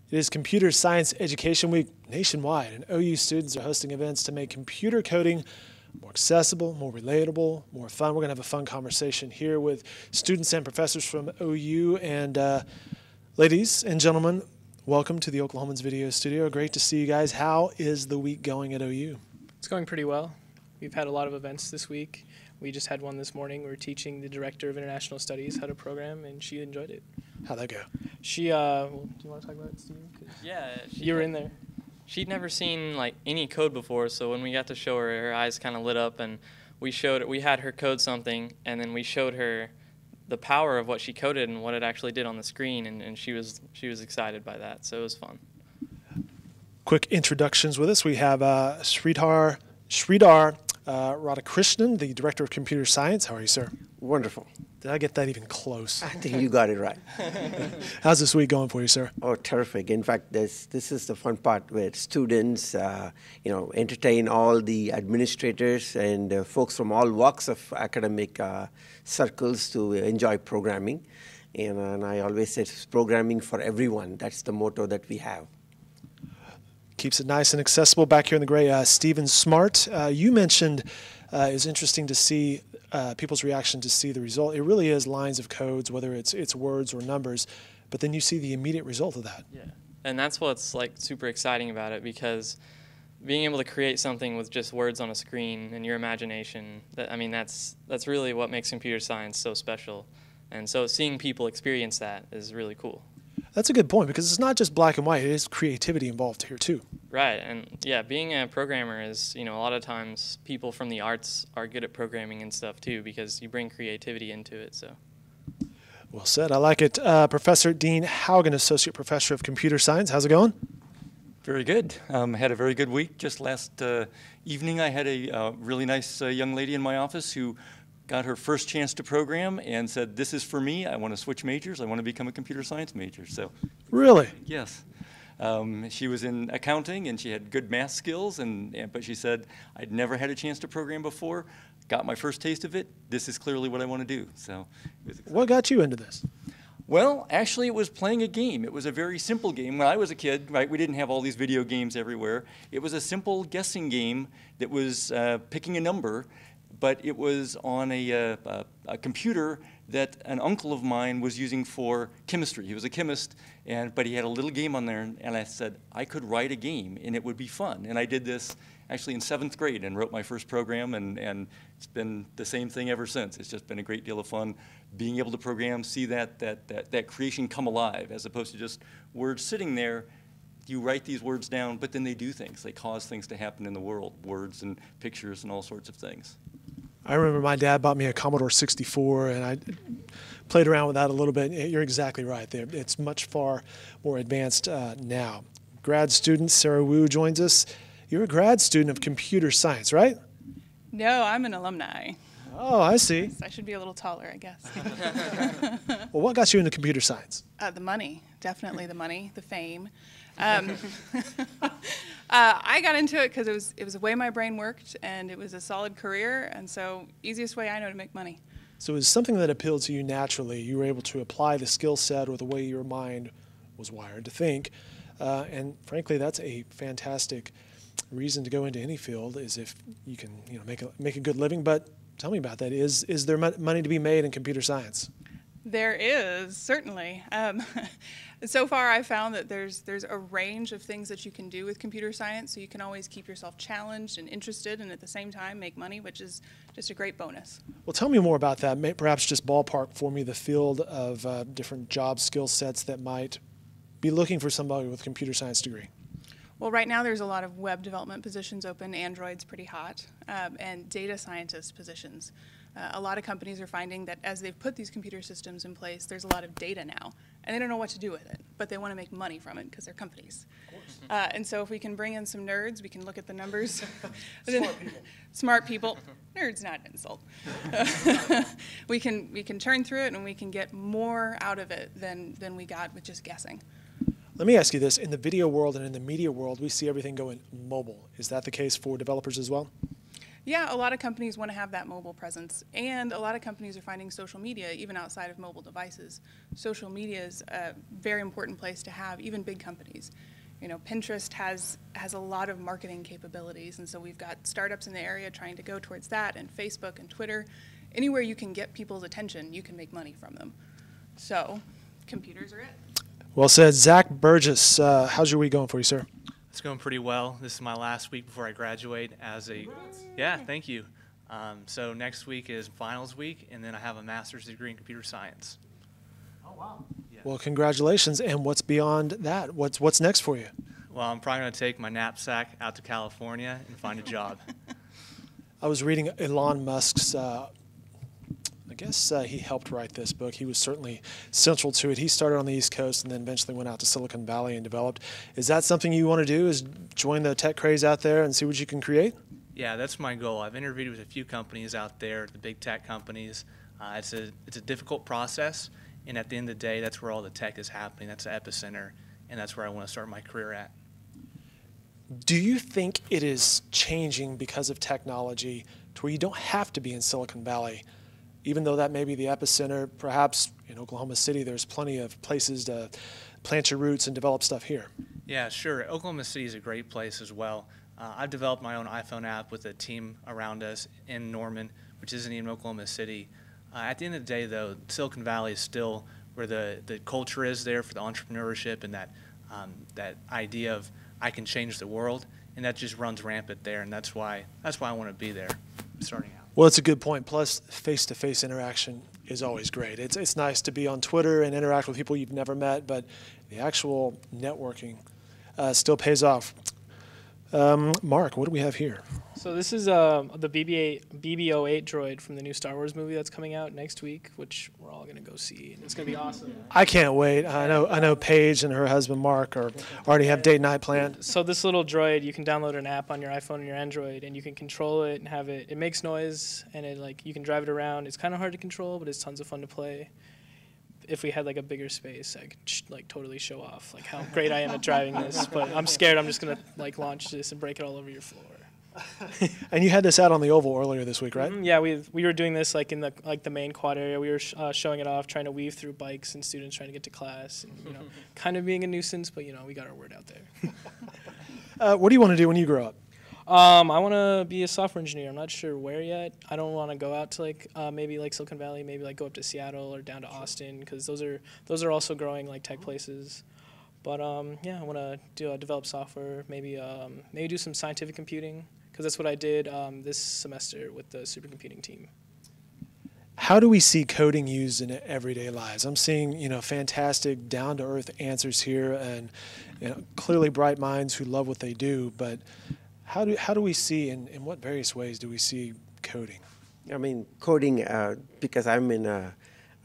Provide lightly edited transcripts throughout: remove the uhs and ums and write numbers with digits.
It is Computer Science Education Week nationwide, and OU students are hosting events to make computer coding more accessible, more relatable, more fun. We're going to have a fun conversation here with students and professors from OU. And ladies and gentlemen, welcome to the Oklahomans Video Studio. Great to see you guys. How is the week going at OU? It's going pretty well. We've had a lot of events this week. We just had one this morning. We were teaching the Director of International Studies how to program, and she enjoyed it. How'd that go? She, well, do you want to talk about it, Steve? Yeah. You were in there. She'd never seen like any code before, so when we got to show her, her eyes kind of lit up, and we had her code something, and then we showed her the power of what she coded and what it actually did on the screen, and she was excited by that, so it was fun. Quick introductions with us. We have Sridhar Radhakrishnan, the Director of Computer Science. How are you, sir? Wonderful. Did I get that even close? I think you got it right. How's this week going for you, sir? Oh, terrific. In fact, this is the fun part where students, entertain all the administrators and folks from all walks of academic circles to enjoy programming. And I always say it's programming for everyone. That's the motto that we have. Keeps it nice and accessible. Back here in the gray, Stephen Smart. You mentioned it was interesting to see people's reaction to see the result. It really is lines of codes, whether it's words or numbers, but then you see the immediate result of that. Yeah, and that's what's like super exciting about it, because being able to create something with just words on a screen and your imagination, that's really what makes computer science so special. And so seeing people experience that is really cool. That's a good point, because it's not just black and white. It is creativity involved here, too. Right, and yeah, being a programmer is, a lot of times people from the arts are good at programming and stuff, too, because you bring creativity into it, so. Well said. I like it. Professor Dean Hougen, Associate Professor of Computer Science. How's it going? Very good. Had a very good week. Just last evening, I had a really nice young lady in my office who got her first chance to program and said, "This is for me. I want to switch majors. I want to become a computer science major." So, really? Yes. She was in accounting and she had good math skills, but she said, "I'd never had a chance to program before. Got my first taste of it. This is clearly what I want to do." So, what got you into this? Well, actually, it was playing a game. It was a very simple game. When I was a kid, right, we didn't have all these video games everywhere. It was a simple guessing game that was picking a number, but it was on a computer that an uncle of mine was using for chemistry. He was a chemist, but he had a little game on there, and I said, I could write a game, and it would be fun. And I did this actually in 7th grade and wrote my first program, and it's been the same thing ever since. It's just been a great deal of fun being able to program, see that creation come alive, as opposed to just words sitting there. You write these words down, but then they do things. They cause things to happen in the world, words and pictures and all sorts of things. I remember my dad bought me a Commodore 64, and I played around with that a little bit. You're exactly right there. It's much far more advanced now. Grad student Sarah Wu joins us. You're a grad student of computer science, right? No, I'm an alumni. Oh, I see. I should be a little taller, I guess. Well, what got you into computer science? The money, definitely the money, the fame. I got into it because it was the way my brain worked, and it was a solid career, and so easiest way I know to make money. So it was something that appealed to you naturally. You were able to apply the skill set or the way your mind was wired to think, and frankly, that's a fantastic reason to go into any field, is if you can make a good living. But tell me about that. Is there money to be made in computer science? There is, certainly. So far, I've found that there's a range of things that you can do with computer science, so you can always keep yourself challenged and interested, and at the same time make money, which is just a great bonus. Well, tell me more about that. Perhaps just ballpark for me the field of different job skill sets that might be looking for somebody with a computer science degree. Well, right now there's a lot of web development positions open. Android's pretty hot, and data scientist positions. A lot of companies are finding that as they've put these computer systems in place, there's a lot of data now, and they don't know what to do with it, but they want to make money from it because they're companies. And so if we can bring in some nerds, we can look at the numbers. Smart people. Smart people. Nerds, not an insult. we can turn through it, and we can get more out of it than we got with just guessing. Let me ask you this. In the video world and in the media world, we see everything going mobile. Is that the case for developers as well? Yeah, a lot of companies want to have that mobile presence, and a lot of companies are finding social media, even outside of mobile devices. Social media is a very important place to have, even big companies. You know, Pinterest has a lot of marketing capabilities, and so we've got startups in the area trying to go towards that, and Facebook and Twitter. Anywhere you can get people's attention, you can make money from them. So, computers are it. Well said. Zack, Burgess, how's your week going for you, sir? It's going pretty well. This is my last week before I graduate as a, yeah, thank you. So next week is finals week, and then I have a master's degree in computer science. Oh, wow. Yeah. Well, congratulations. And what's beyond that? What's next for you? Well, I'm probably going to take my knapsack out to California and find a job. I was reading Elon Musk's, I guess he helped write this book. He was certainly central to it. He started on the East Coast and then eventually went out to Silicon Valley and developed. Is that something you want to do, is join the tech craze out there and see what you can create? Yeah, that's my goal. I've interviewed with a few companies out there, the big tech companies. It's a difficult process, and at the end of the day, that's where all the tech is happening. That's the epicenter, and that's where I want to start my career at. Do you think it is changing because of technology to where you don't have to be in Silicon Valley? Even though that may be the epicenter, perhaps in Oklahoma City, there's plenty of places to plant your roots and develop stuff here. Yeah, sure. Oklahoma City is a great place as well. I've developed my own iPhone app with a team around us in Norman, which isn't even Oklahoma City. At the end of the day, though, Silicon Valley is still where the culture is there for the entrepreneurship and that idea of I can change the world, and that just runs rampant there, and that's why I want to be there starting out. Well, it's a good point. Plus, face-to-face interaction is always great. It's nice to be on Twitter and interact with people you've never met, but the actual networking still pays off. Mark, what do we have here? So this is the BB-08 droid from the new Star Wars movie that's coming out next week, which we're all going to go see, and it's going to be awesome. I can't wait. I know Paige and her husband Mark already have date night planned. So this little droid, you can download an app on your iPhone and your Android, and you can control it and have it. It makes noise, and you can drive it around. It's kind of hard to control, but it's tons of fun to play. If we had like a bigger space, I could totally show off like how great I am at driving this. But I'm scared I'm just gonna launch this and break it all over your floor. And you had this out on the Oval earlier this week, right? Mm-hmm. Yeah, we were doing this in the main quad area. We were showing it off, trying to weave through bikes and students trying to get to class, and kind of being a nuisance, but we got our word out there. What do you want to do when you grow up? I want to be a software engineer. I'm not sure where yet. I don't want to go out to maybe Silicon Valley, maybe go up to Seattle or down to Austin, because those are also growing tech places. But yeah, I want to develop software, maybe do some scientific computing, because that's what I did this semester with the supercomputing team. How do we see coding used in everyday lives? I'm seeing, fantastic down-to-earth answers here, and clearly bright minds who love what they do. But how do we see, in what various ways do we see coding? I mean, coding, because I'm in a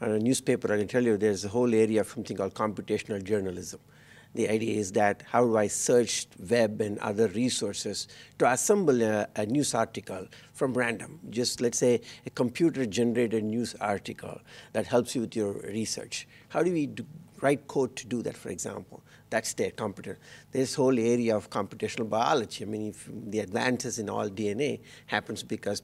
newspaper, I can tell you there's a whole area of something called computational journalism. The idea is that how do I search web and other resources to assemble a news article from random. Just let's say a computer-generated news article that helps you with your research. How do we write code to do that, for example? That's their computer. This whole area of computational biology, I mean, if the advances in all DNA happens because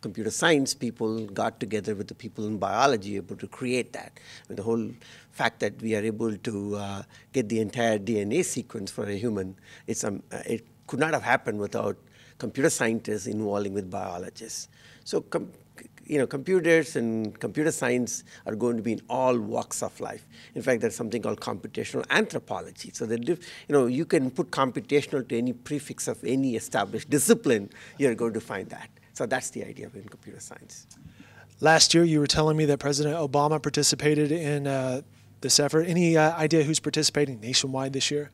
computer science people got together with the people in biology able to create that. And the whole fact that we are able to get the entire DNA sequence for a human, it could not have happened without computer scientists involving with biologists. So computers and computer science are going to be in all walks of life. In fact, there's something called computational anthropology. So that you can put computational to any prefix of any established discipline, you're going to find that. So that's the idea in computer science. Last year, you were telling me that President Obama participated in this effort. Any idea who's participating nationwide this year?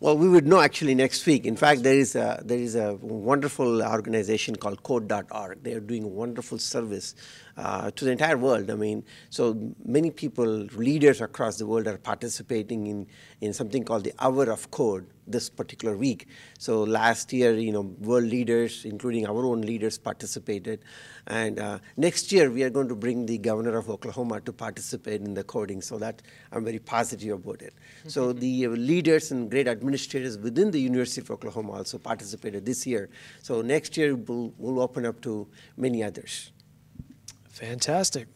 Well, we would know actually next week. In fact, there is a wonderful organization called Code.org. They are doing a wonderful service to the entire world. I mean, so many people, leaders across the world, are participating in something called the Hour of Code, this particular week. So last year, world leaders, including our own leaders, participated. And next year, we are going to bring the governor of Oklahoma to participate in the coding. So that I'm very positive about it. So the leaders and great administrators within the University of Oklahoma also participated this year. So next year, we'll open up to many others. Fantastic.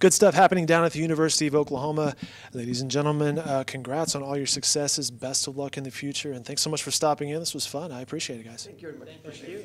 Good stuff happening down at the University of Oklahoma. Ladies and gentlemen, congrats on all your successes. Best of luck in the future. And thanks so much for stopping in. This was fun. I appreciate it, guys. Thank you very much. Thank you.